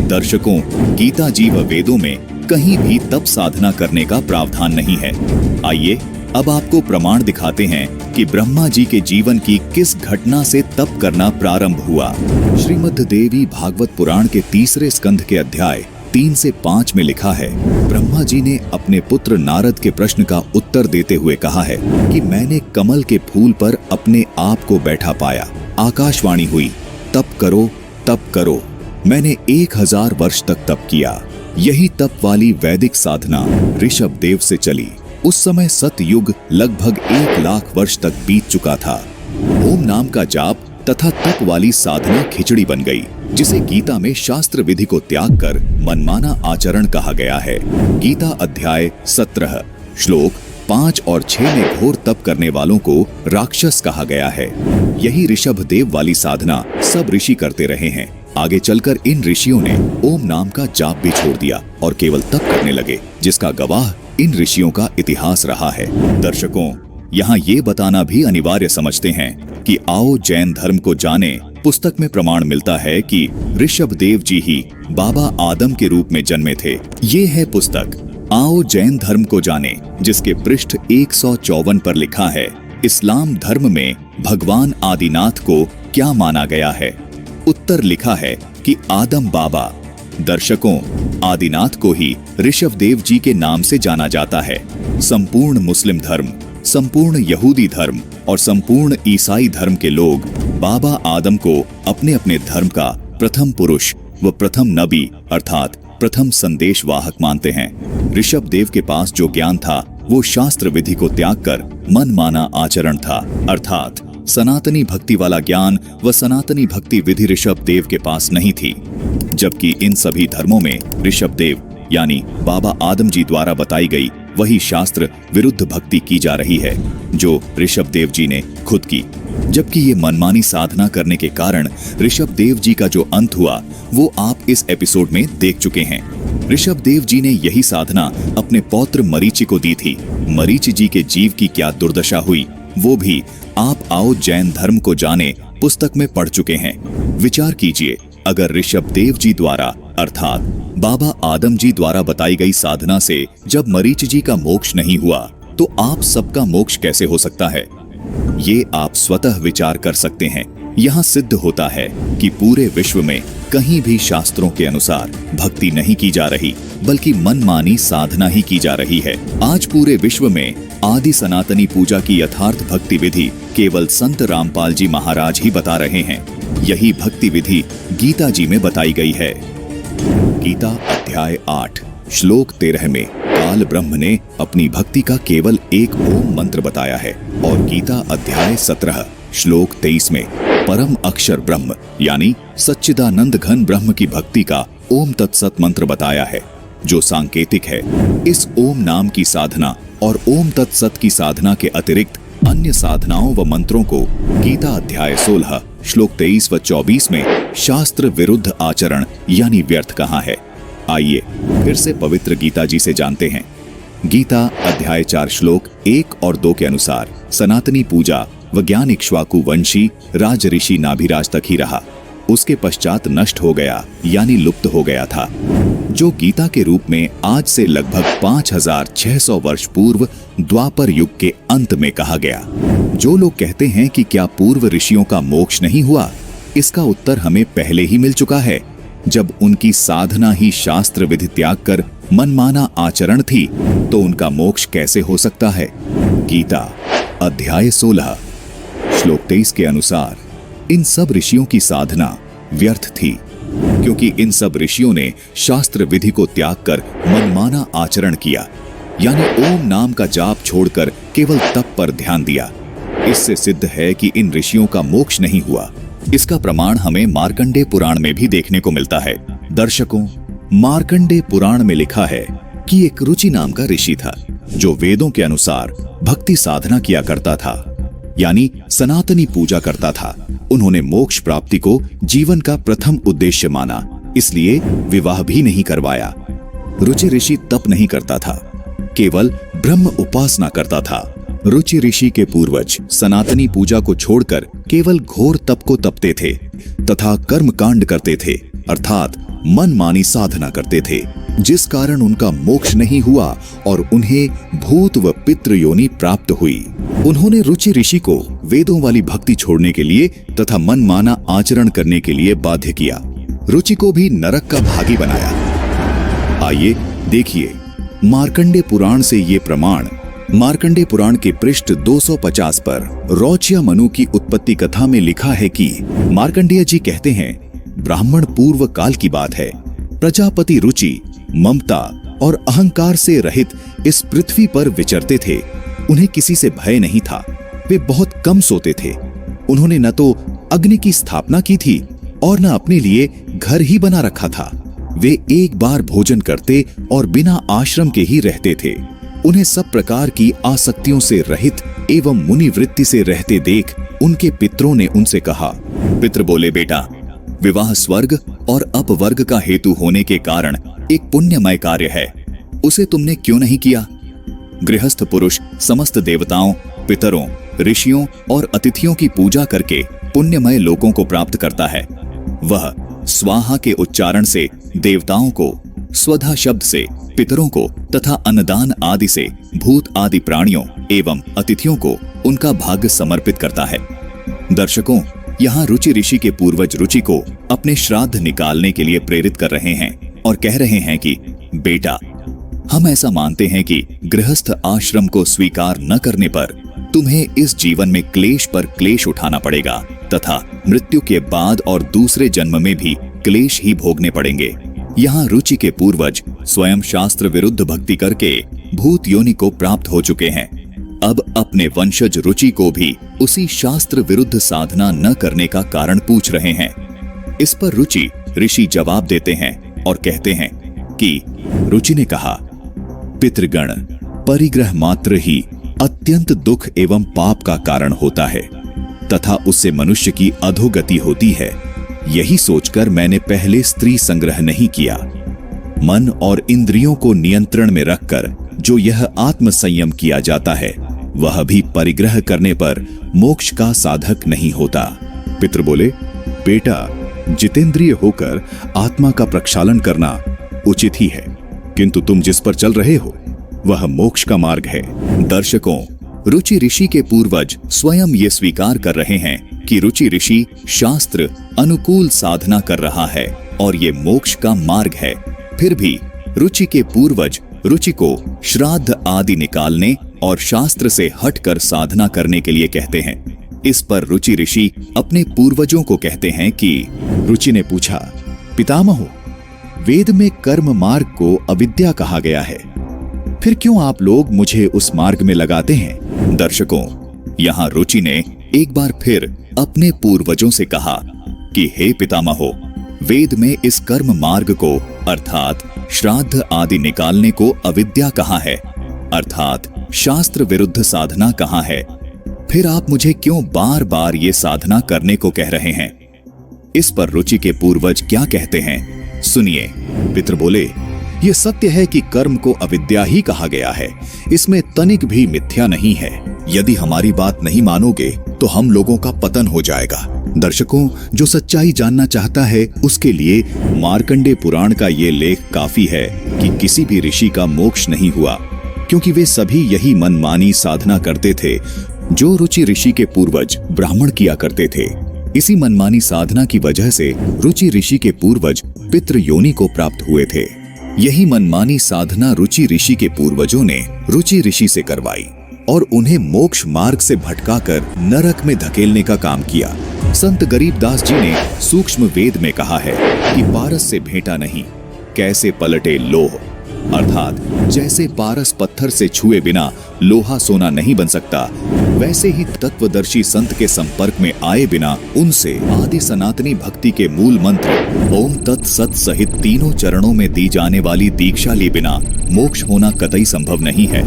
दर्शकों, गीता जी व वेदों में कहीं भी तप साधना करने का प्रावधान नहीं है। आइए अब आपको प्रमाण दिखाते हैं कि ब्रह्मा जी के जीवन की किस घटना से तप करना प्रारंभ हुआ। श्रीमद् देवी भागवत पुराण के 3 स्कंध के अध्याय 3 से 5 में लिखा है, ब्रह्मा जी ने अपने पुत्र नारद के प्रश्न का उत्तर देते हुए कहा है कि मैंने कमल के फूल पर अपने आप को बैठा पाया। आकाशवाणी हुई, तप करो तप करो। मैंने 1000 वर्ष तक तप किया। यही तप वाली वैदिक साधना ऋषभ देव से चली। उस समय सतयुग लगभग 1 लाख वर्ष तक बीत चुका था। ओम नाम का जाप तथा तप वाली साधना खिचड़ी बन गई, जिसे गीता में शास्त्र विधि को त्याग कर मनमाना आचरण कहा गया है। गीता अध्याय 17 श्लोक 5 और 6 में घोर तप करने वालों को राक्षस कहा गया है। यही ऋषभ देव वाली साधना सब ऋषि करते रहे हैं। आगे चलकर इन ऋषियों ने ओम नाम का जाप भी छोड़ दिया और केवल तप करने लगे, जिसका गवाह इन ऋषियों का इतिहास रहा है। दर्शकों, यहाँ ये बताना भी अनिवार्य समझते हैं कि आओ जैन धर्म को जाने पुस्तक में प्रमाण मिलता है कि ऋषभ देव जी ही बाबा आदम के रूप में जन्मे थे। ये है पुस्तक आओ जैन धर्म को जाने, जिसके पृष्ठ 154 पर लिखा है, इस्लाम धर्म में भगवान आदिनाथ को क्या माना गया है। उत्तर लिखा है कि आदम बाबा। दर्शकों, आदिनाथ को ही ऋषभ देव जी के नाम से जाना जाता है। संपूर्ण मुस्लिम धर्म, संपूर्ण यहूदी धर्म और संपूर्ण ईसाई धर्म के लोग बाबा आदम को अपने अपने धर्म का प्रथम पुरुष व प्रथम नबी अर्थात प्रथम संदेश वाहक मानते हैं। ऋषभ देव के पास जो ज्ञान था वो शास्त्र विधि को त्याग कर मनमाना आचरण था, अर्थात सनातनी भक्ति वाला ज्ञान व सनातनी भक्ति विधि ऋषभ देव के पास नहीं थी। जबकि इन सभी धर्मों में ऋषभ देव यानी बाबा आदम जी द्वारा बताई गई वही शास्त्र विरुद्ध भक्ति की जा रही है जो ऋषभ देव जी ने खुद की। जबकि ये मनमानी साधना करने के कारण ऋषभ देव जी का जो अंत हुआ वो आप इस एपिसोड में देख चुके हैं। ऋषभ देव जी ने यही साधना अपने पौत्र मरीचि को दी थी। मरीचि जी के जीव की क्या दुर्दशा हुई वो भी आप आओ जैन धर्म को जाने पुस्तक में पढ़ चुके हैं। विचार कीजिए, अगर ऋषभ देव जी द्वारा अर्थात बाबा आदम जी द्वारा बताई गई साधना से जब मरीचि जी का मोक्ष नहीं हुआ तो आप सबका मोक्ष कैसे हो सकता है? ये आप स्वतः विचार कर सकते हैं। यहाँ सिद्ध होता है कि पूरे विश्व में कहीं भी शास्त्रों के अनुसार भक्ति नहीं की जा रही, बल्कि मनमानी साधना ही की जा रही है। आज पूरे विश्व में आदि सनातनी पूजा की यथार्थ भक्ति विधि केवल संत रामपाल जी महाराज ही बता रहे हैं। यही भक्ति विधि गीता जी में बताई गई है। गीता अध्याय 8 श्लोक 13 में काल ब्रह्म ने अपनी भक्ति का केवल एक ओम मंत्र बताया है और गीता अध्याय 17 श्लोक 23 में परम अक्षर ब्रह्म यानी सच्चिदानंद घन ब्रह्म की भक्ति का ओम तत्सत मंत्र बताया है, जो सांकेतिक है। इस ओम नाम की साधना और ओम तत्सत की साधना के अतिरिक्त अन्य साधनाओं व मंत्रों को गीता अध्याय 16 श्लोक 23 व 24 में शास्त्र विरुद्ध आचरण यानी व्यर्थ कहा है। आइए फिर से पवित्र गीता जी से जानते हैं। गीता अध्याय 4 श्लोक 1 और 2 के अनुसार सनातनी पूजा व ज्ञान इक्ष्वाकु वंशी राज ऋषि नाभिराज तक ही रहा, उसके पश्चात नष्ट हो गया यानी लुप्त हो गया था, जो गीता के रूप में आज से लगभग 5600 वर्ष पूर्व द्वापर युग के अंत में कहा गया। जो लोग कहते हैं कि क्या पूर्व ऋषियों का मोक्ष नहीं हुआ, इसका उत्तर हमें पहले ही मिल चुका है। जब उनकी साधना ही शास्त्र विधि त्याग कर मनमाना आचरण थी तो उनका मोक्ष कैसे हो सकता है? गीता अध्याय 16 श्लोक 23 के अनुसार इन सब ऋषियों की साधना व्यर्थ थी, क्योंकि इन सब ऋषियों ने शास्त्र विधि को त्याग कर मनमाना आचरण किया, यानी ओम नाम का जाप छोड़कर केवल तप पर ध्यान दिया। इससे सिद्ध है कि इन ऋषियों का मोक्ष नहीं हुआ। इसका प्रमाण हमें मार्कंडेय पुराण में भी देखने को मिलता है। दर्शकों, मार्कंडेय पुराण में लिखा है कि एक रुचि नाम का ऋषि था जो वेदों के अनुसार भक्ति साधना किया करता था, यानी सनातनी पूजा करता था। उन्होंने मोक्ष प्राप्ति को जीवन का प्रथम उद्देश्य माना, इसलिए विवाह भी नहीं करवाया। रुचि ऋषि तप नहीं करता था, केवल ब्रह्म उपासना करता था। रुचि ऋषि के पूर्वज सनातनी पूजा को छोड़कर केवल घोर तप को तपते थे तथा कर्म कांड करते थे, अर्थात मनमानी साधना करते थे, जिस कारण उनका मोक्ष नहीं हुआ और उन्हें भूत व पितृ योनि प्राप्त हुई। उन्होंने रुचि ऋषि को वेदों वाली भक्ति छोड़ने के लिए तथा मनमाना आचरण करने के लिए बाध्य किया। रुचि को भी नरक का भागी बनाया। आइए देखिए मार्कंडेय पुराण से ये प्रमाण। मार्कंडेय पुराण के पृष्ठ 250 पर रौच्या मनु की उत्पत्ति कथा में लिखा है कि मार्कंडेय जी कहते हैं, ब्राह्मण पूर्व काल की बात है। प्रजापति रुचि ममता और अहंकार से रहित इस पृथ्वी पर विचरते थे। उन्हें किसी से भय नहीं था। वे बहुत कम सोते थे। उन्होंने न तो अग्नि की स्थापना की थी और न अपने लिए घर ही बना रखा था। वे एक बार भोजन करते और बिना आश्रम के ही रहते थे। उन्हें सब प्रकार की आसक्तियों से रहित एवं मुनि वृत्ति से रहते देख उनके पितरों ने उनसे कहा। पितृ बोले, बेटा, विवाह स्वर्ग और अपवर्ग का हेतु होने के कारण एक पुण्यमय कार्य है, उसे तुमने क्यों नहीं किया? गृहस्थ पुरुष समस्त देवताओं, पितरों, ऋषियों और अतिथियों की पूजा करके पुण्यमय लोकों को प्राप्त करता है। वह स्वाहा के उच्चारण से देवताओं को, स्वधा शब्द से पितरों को तथा अन्नदान आदि से भूत आदि प्राणियों एवं अतिथियों को उनका भाग्य समर्पित करता है। दर्शकों, यहाँ रुचि ऋषि के पूर्वज रुचि को अपने श्राद्ध निकालने के लिए प्रेरित कर रहे हैं और कह रहे हैं कि बेटा, हम ऐसा मानते हैं कि गृहस्थ आश्रम को स्वीकार न करने पर तुम्हें इस जीवन में क्लेश पर क्लेश उठाना पड़ेगा तथा मृत्यु के बाद और दूसरे जन्म में भी क्लेश ही भोगने पड़ेंगे। यहाँ रुचि के पूर्वज स्वयं शास्त्र विरुद्ध भक्ति करके भूत योनि को प्राप्त हो चुके हैं। अब अपने वंशज रुचि को भी उसी शास्त्र विरुद्ध साधना न करने का कारण पूछ रहे हैं। इस पर रुचि ऋषि जवाब देते हैं और कहते हैं कि रुचि ने कहा, पितृगण, परिग्रह मात्र ही अत्यंत दुख एवं पाप का कारण होता है तथा उससे मनुष्य की अधोगति होती है। यही सोचकर मैंने पहले स्त्री संग्रह नहीं किया। मन और इंद्रियों को नियंत्रण में रखकर जो यह आत्म संयम किया जाता है, वह भी परिग्रह करने पर मोक्ष का साधक नहीं होता। पितृ बोले, बेटा, जितेंद्रिय होकर आत्मा का प्रक्षालन करना उचित ही है, किंतु तुम जिस पर चल रहे हो वह मोक्ष का मार्ग है। दर्शकों, रुचि ऋषि के पूर्वज स्वयं ये स्वीकार कर रहे हैं कि रुचि ऋषि शास्त्र अनुकूल साधना कर रहा है और ये मोक्ष का मार्ग है। फिर भी रुचि के पूर्वज रुचि को श्राद्ध आदि निकालने और शास्त्र से हटकर साधना करने के लिए कहते हैं। इस पर रुचि ऋषि अपने पूर्वजों को कहते हैं कि रुचि ने पूछा, पितामहो, वेद में कर्म मार्ग को अविद्या कहा गया है, फिर क्यों आप लोग मुझे उस मार्ग में लगाते हैं? दर्शकों, यहाँ रुचि ने एक बार फिर अपने पूर्वजों से कहा कि हे पितामहो, वेद में इस कर्म मार्ग को अर्थात श्राद्ध आदि निकालने को अविद्या कहा है, अर्थात शास्त्र विरुद्ध साधना कहा है। फिर आप मुझे क्यों बार बार ये साधना करने को कह रहे हैं? इस पर रुचि के पूर्वज क्या कहते हैं, सुनिए। पितृ बोले, ये सत्य है कि कर्म को अविद्या ही कहा गया है, इसमें तनिक भी मिथ्या नहीं है। यदि हमारी बात नहीं मानोगे तो हम लोगों का पतन हो जाएगा। दर्शकों, जो सच्चाई जानना चाहता है उसके लिए मार्कंडेय पुराण का ये लेख काफी है कि किसी भी ऋषि का मोक्ष नहीं हुआ, क्योंकि वे सभी यही मनमानी साधना करते थे जो रुचि ऋषि के पूर्वज ब्राह्मण किया करते थे। इसी मनमानी साधना की वजह से रुचि ऋषि के पूर्वज पितृ योनि को प्राप्त हुए थे। यही मनमानी साधना रुचि ऋषि के पूर्वजों ने रुचि ऋषि से करवाई और उन्हें मोक्ष मार्ग से भटकाकर नरक में धकेलने का काम किया। संत गरीबदास जी ने सूक्ष्म वेद में कहा है कि पारस से भेंटा नहीं, कैसे पलटे लोह, अर्थात जैसे पारस पत्थर से छुए बिना लोहा सोना नहीं बन सकता, वैसे ही तत्वदर्शी संत के संपर्क में आए बिना उनसे आदि सनातनी भक्ति के मूल मंत्र ओम तत् सत सहित तीनों चरणों में दी जाने वाली दीक्षा लिए बिना मोक्ष होना कतई संभव नहीं है।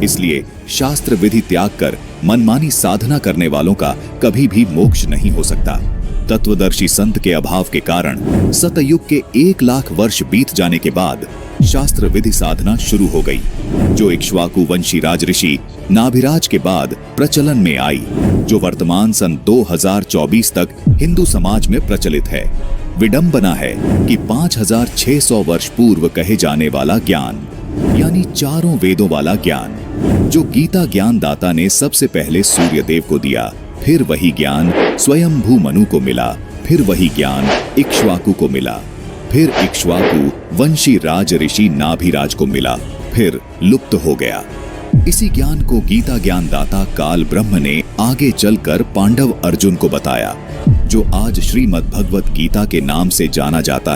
इसलिए शास्त्र विधि त्याग कर मनमानी साधना करने वालों का कभी भी मोक्ष नहीं हो सकता। तत्वदर्शी संत के अभाव के कारण सतयुग के 1 लाख वर्ष बीत जाने के बाद शास्त्र विधि साधना शुरू हो गई, जो इक्ष्वाकु वंशी राजऋषि नाभिराज के बाद प्रचलन में आई, जो वर्तमान सन 2024 तक हिंदू समाज में प्रचलित है। विडंबना है कि 5600 वर्ष पूर्व कहे जाने वाला ज्ञान, यानी चारों वेदों वाला ज्ञान, जो गीता ज्ञानदाता ने सबसे पहले सूर्यदेव को दिया, फिर वही ज्ञान स्वयंभू मनु को मिला, फिर वही ज्ञान इक्ष्वाकु को मिला, फिर इक्ष्वाकु वंशी राज ऋषि नाभिराज को मिला, फिर लुप्त हो गया। इसी ज्ञान को गीता ज्ञानदाता काल ब्रह्म ने आगे चलकर पांडव अर्जुन को बताया, जो आज श्रीमद् भगवत गीता के नाम से जाना जाता